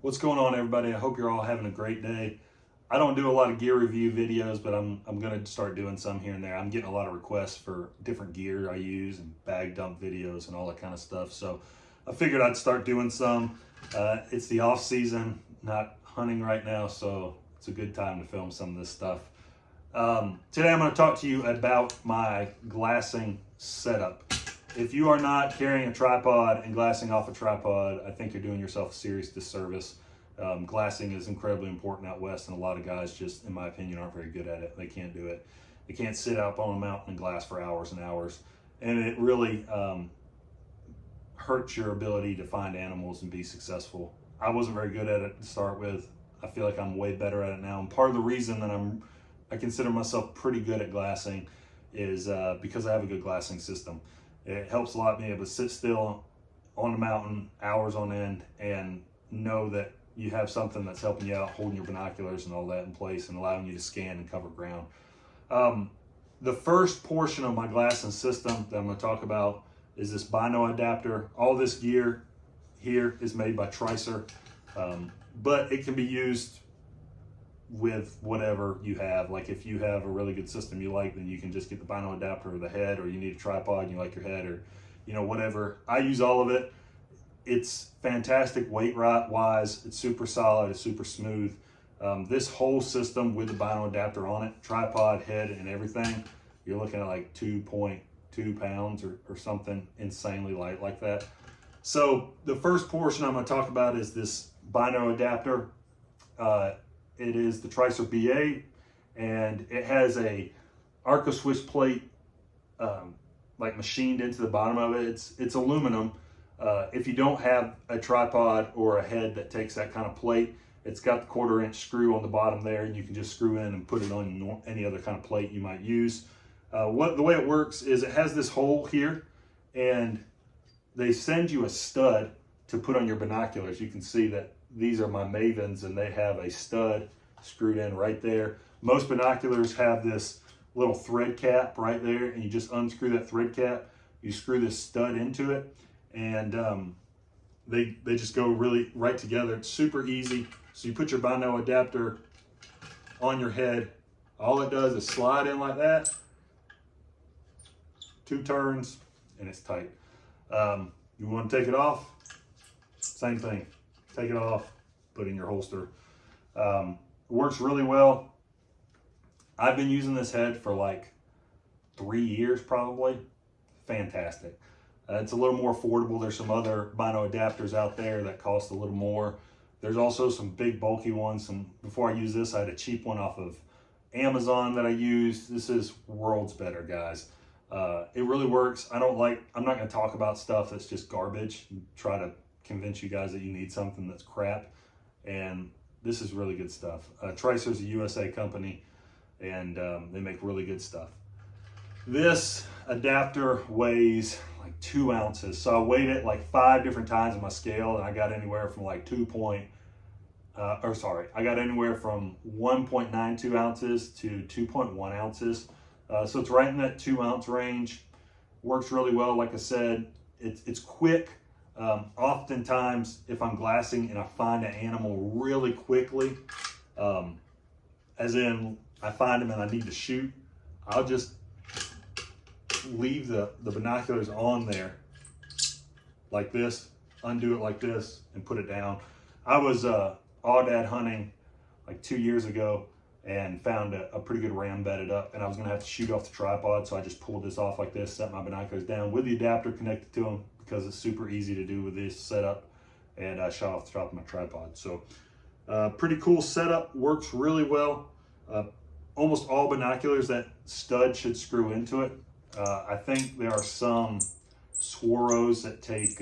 What's going on, everybody? I hope you're all having a great day. I don't do a lot of gear review videos, but I'm going to start doing some here and there. I'm getting a lot of requests for different gear I use and bag dump videos and all that kind of stuff. So I figured I'd start doing some. It's the off season, not hunting right now, so it's a good time to film some of this stuff. Today I'm going to talk to you about my glassing setup. If you are not carrying a tripod and glassing off a tripod, I think you're doing yourself a serious disservice. Glassing is incredibly important out west, and a lot of guys just, in my opinion, aren't very good at it. They can't do it. They can't sit up on a mountain and glass for hours and hours, and it really hurts your ability to find animals and be successful. I wasn't very good at it to start with. I feel like I'm way better at it now, and part of the reason that I consider myself pretty good at glassing is because I have a good glassing system. It helps a lot being able to sit still on the mountain hours on end and know that you have something that's helping you out, holding your binoculars and all that in place and allowing you to scan and cover ground. The first portion of my glassing system that I'm going to talk about is this Bino adapter. All this gear here is made by Tricer, but it can be used with whatever you have. Like if you have a really good system you like, then you can just get the Bino adapter or the head, or you need a tripod and you like your head, or whatever. I use all of it. It's fantastic weight wise. It's super solid, it's super smooth. This whole system with the Bino adapter on it, tripod, head, and everything, you're looking at like 2.2 pounds or something insanely light like that. So the first portion I'm going to talk about is this Bino adapter. It is the Tricer BA, and it has a Arco Swiss plate like machined into the bottom of it. It's aluminum. If you don't have a tripod or a head that takes that kind of plate, it's got the 1/4-inch screw on the bottom there, and you can just screw in and put it on any other kind of plate you might use. The way it works is it has this hole here, and they send you a stud to put on your binoculars. You can see that these are my Mavens, and they have a stud screwed in right there. Most binoculars have this little thread cap right there, and you just unscrew that thread cap, you screw this stud into it, and they just go really right together. It's super easy. So you put your Bino adapter on your head. All it does is slide in like that, 2 turns, and it's tight. You want to take it off, same thing. Take it off, put it in your holster. It works really well. I've been using this head for like 3 years probably. Fantastic. It's a little more affordable. There's some other Bino adapters out there that cost a little more. There's also some big bulky ones. Before I use this, I had a cheap one off of Amazon that I used. This is worlds better, guys. It really works. I'm not going to talk about stuff that's just garbage and try to convince you guys that you need something that's crap. And this is really good stuff. Tricer's a USA company, and they make really good stuff. This adapter weighs like 2 ounces. So I weighed it like 5 different times on my scale, and I got anywhere from like I got anywhere from 1.92 ounces to 2.1 ounces. So it's right in that 2 ounce range. Works really well. Like I said, it's quick. Oftentimes, if I'm glassing and I find an animal really quickly, as in I find him and I need to shoot, I'll just leave the binoculars on there like this, undo it like this, and put it down. I was aoudad hunting like 2 years ago and found a pretty good ram bedded up, and I was going to have to shoot off the tripod, so I just pulled this off like this, set my binoculars down with the adapter connected to them, because it's super easy to do with this setup, and I shot off the top of my tripod. So pretty cool setup, works really well. Almost all binoculars, that stud should screw into it. I think there are some Swaros that take,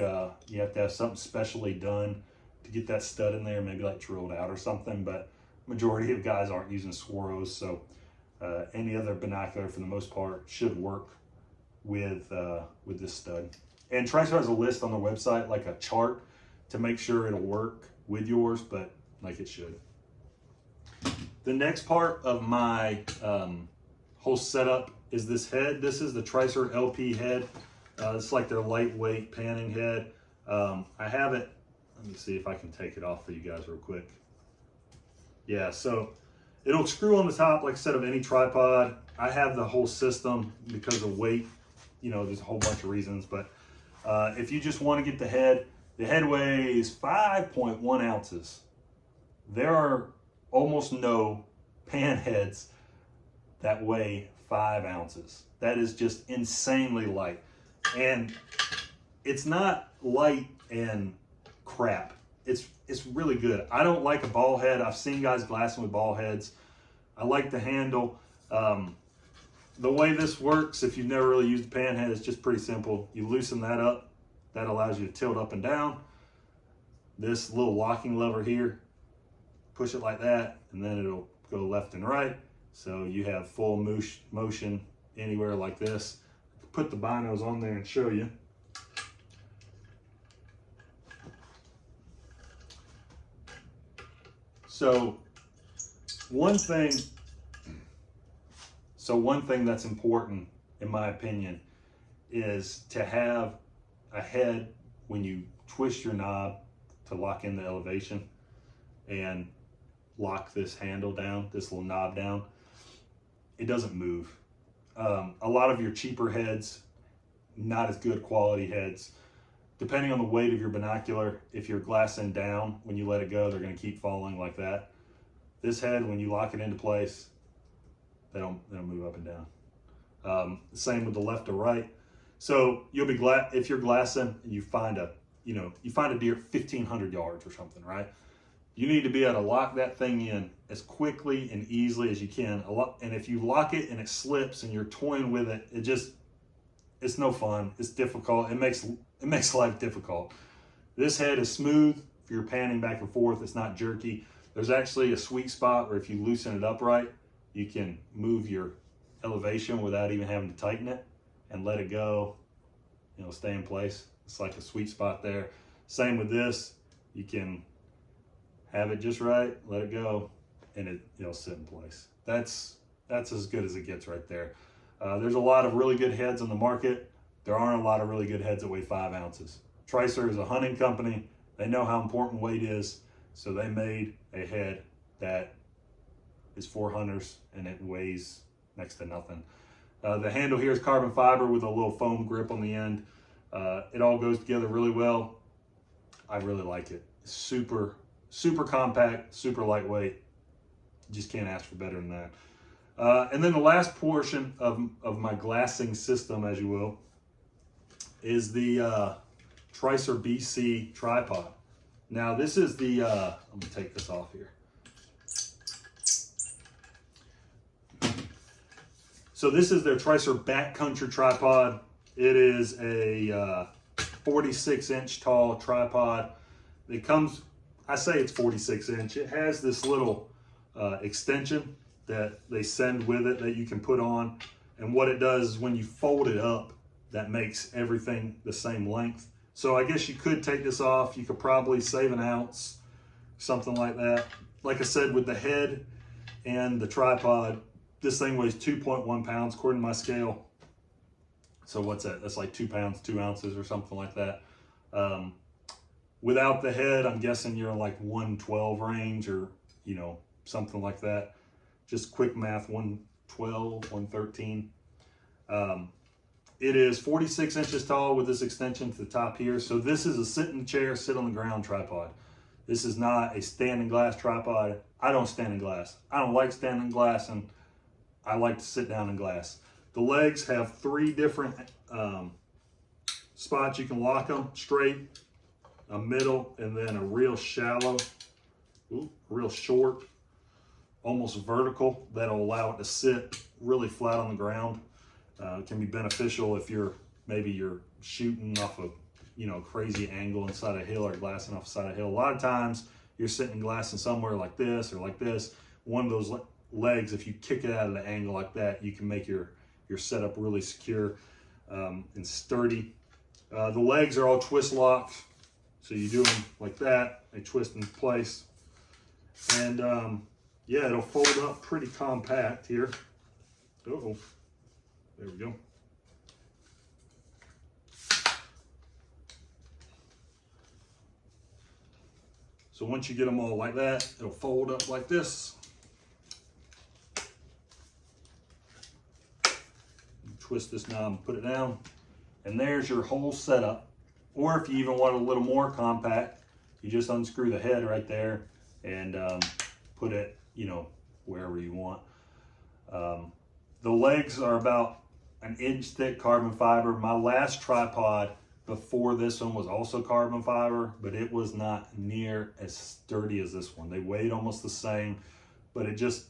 you have to have something specially done to get that stud in there, maybe like drilled out or something, but majority of guys aren't using Swaros, so any other binocular for the most part should work with this stud. And Tricer has a list on their website, like a chart, to make sure it'll work with yours, but like it should. The next part of my whole setup is this head. This is the Tricer LP head. It's like their lightweight panning head. I have it Let me see if I can take it off for you guys real quick. Yeah, so it'll screw on the top, like I said, of any tripod. I have the whole system because of weight. You know, there's a whole bunch of reasons, but if you just want to get the head weighs 5.1 ounces. There are almost no pan heads that weigh 5 ounces. That is just insanely light. And it's not light and crap. It's really good. I don't like a ball head. I've seen guys glassing with ball heads. I like the handle. The way this works, if you've never really used a pan head, is just pretty simple. You loosen that up. That allows you to tilt up and down. This little locking lever here, push it like that, and then it'll go left and right. So you have full motion anywhere like this. Put the binos on there and show you. So one thing that's important, in my opinion, is to have a head when you twist your knob to lock in the elevation and lock this handle down, this little knob down. It doesn't move. A lot of your cheaper heads, not as good quality heads, depending on the weight of your binocular, if you're glassing down, when you let it go, they're going to keep falling like that. This head, when you lock it into place, they don't move up and down. Same with the left or right. So you'll be glad if you're glassing and you find a deer 1,500 yards or something, right? You need to be able to lock that thing in as quickly and easily as you can. And if you lock it and it slips and you're toying with it, it's no fun. It's difficult. It makes life difficult. This head is smooth. If you're panning back and forth, it's not jerky. There's actually a sweet spot where if you loosen it upright, you can move your elevation without even having to tighten it and let it go, stay in place. It's like a sweet spot there. Same with this. You can have it just right, let it go, and it'll sit in place. That's as good as it gets right there. There's a lot of really good heads on the market. There aren't a lot of really good heads that weigh 5 ounces. Tricer is a hunting company. They know how important weight is, so they made a head that is for hunters and it weighs next to nothing. The handle here is carbon fiber with a little foam grip on the end. It all goes together really well. I really like it. Super compact, super lightweight. You just can't ask for better than that. And then the last portion of my glassing system, as you will, is the Tricer BC tripod. Now this is the, let me take this off here. So this is their Tricer backcountry tripod. It is a 46-inch tall tripod. It comes, I say it's 46 inch. It has this little extension that they send with it that you can put on. And what it does is when you fold it up, that makes everything the same length. So I guess you could take this off. You could probably save an ounce, something like that. Like I said, with the head and the tripod, this thing weighs 2.1 pounds according to my scale. So what's that? That's like 2 pounds, 2 ounces or something like that. Without the head, I'm guessing you're in like 112 range or, something like that. Just quick math, 112, 113. It is 46 inches tall with this extension to the top here. So this is a sit in the chair, sit on the ground tripod. This is not a standing glass tripod. I don't stand in glass. I don't like standing glass, and I like to sit down in glass. The legs have 3 different spots. You can lock them straight, a middle, and then a real shallow, real short, almost vertical, that'll allow it to sit really flat on the ground. It can be beneficial if you're shooting off a crazy angle inside a hill or glassing off the side of a hill. A lot of times you're sitting glassing somewhere like this or like this. One of those legs, if you kick it out of the angle like that, you can make your setup really secure and sturdy. The legs are all twist locked, so you do them like that. They twist in place, and yeah, it'll fold up pretty compact here. Uh-oh. There we go. So once you get them all like that, it'll fold up like this. Twist this knob and put it down. And there's your whole setup. Or if you even want a little more compact, you just unscrew the head right there and put it, you know, wherever you want. The legs are about an inch thick carbon fiber. My last tripod before this one was also carbon fiber, but it was not near as sturdy as this one. They weighed almost the same, but it just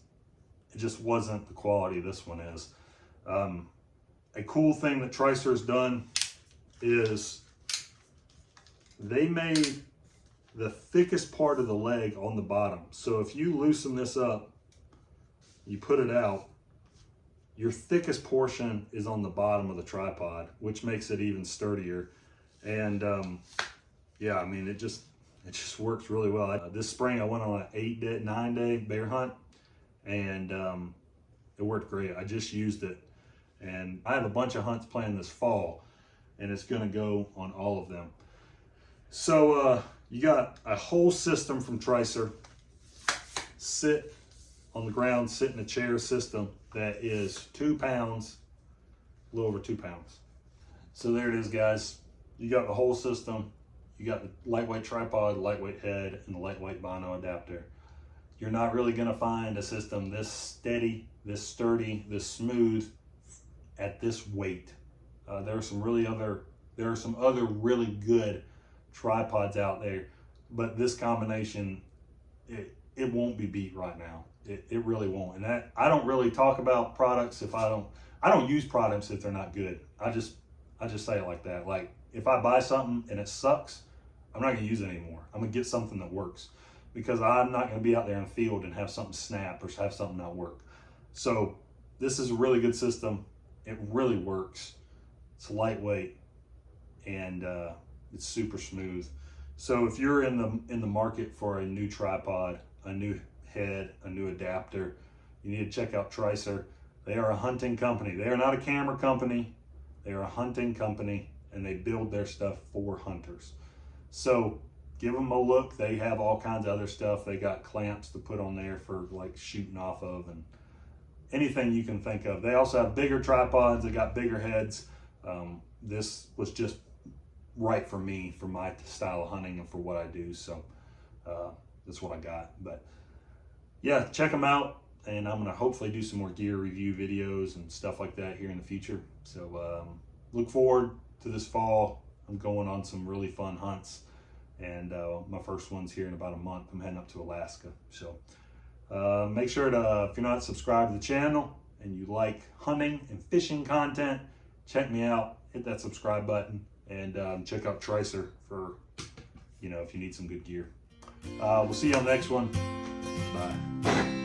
wasn't the quality this one is. A cool thing that Tricer's done is they made the thickest part of the leg on the bottom. So if you loosen this up, you put it out, your thickest portion is on the bottom of the tripod, which makes it even sturdier. And yeah, I mean, it just works really well. This spring I went on an 9-day bear hunt, and it worked great. I just used it, and I have a bunch of hunts planned this fall, and it's gonna go on all of them. So you got a whole system from Tricer. Sit on the ground, sit in a chair system that is 2 pounds, a little over 2 pounds. So there it is, guys. You got the whole system. You got the lightweight tripod, lightweight head, and the lightweight Bino adapter. You're not really gonna find a system this steady, this sturdy, this smooth at this weight. There are some other really good tripods out there, but this combination, it won't be beat right now. It really won't. And I don't really talk about products if I don't use products if they're not good. I just say it like that. Like, if I buy something and it sucks, I'm not gonna use it anymore. I'm gonna get something that works, because I'm not gonna be out there in the field and have something snap or have something not work. So this is a really good system. It really works. It's lightweight, and it's super smooth. So if you're in the market for a new tripod, a new head, a new adapter, you need to check out Tricer. They are a hunting company. They are not a camera company. They are a hunting company, and they build their stuff for hunters. So give them a look. They have all kinds of other stuff. They got clamps to put on there for like shooting off of, and anything you can think of. They also have bigger tripods. They got bigger heads. This was just right for me, for my style of hunting and for what I do. So that's what I got. But yeah, check them out. And I'm gonna hopefully do some more gear review videos and stuff like that here in the future. So look forward to this fall. I'm going on some really fun hunts, and my first one's here in about a month. I'm heading up to Alaska. So make sure to, if you're not subscribed to the channel and you like hunting and fishing content, check me out, hit that subscribe button, and check out Tricer for, you know, if you need some good gear. We'll see you on the next one. Bye.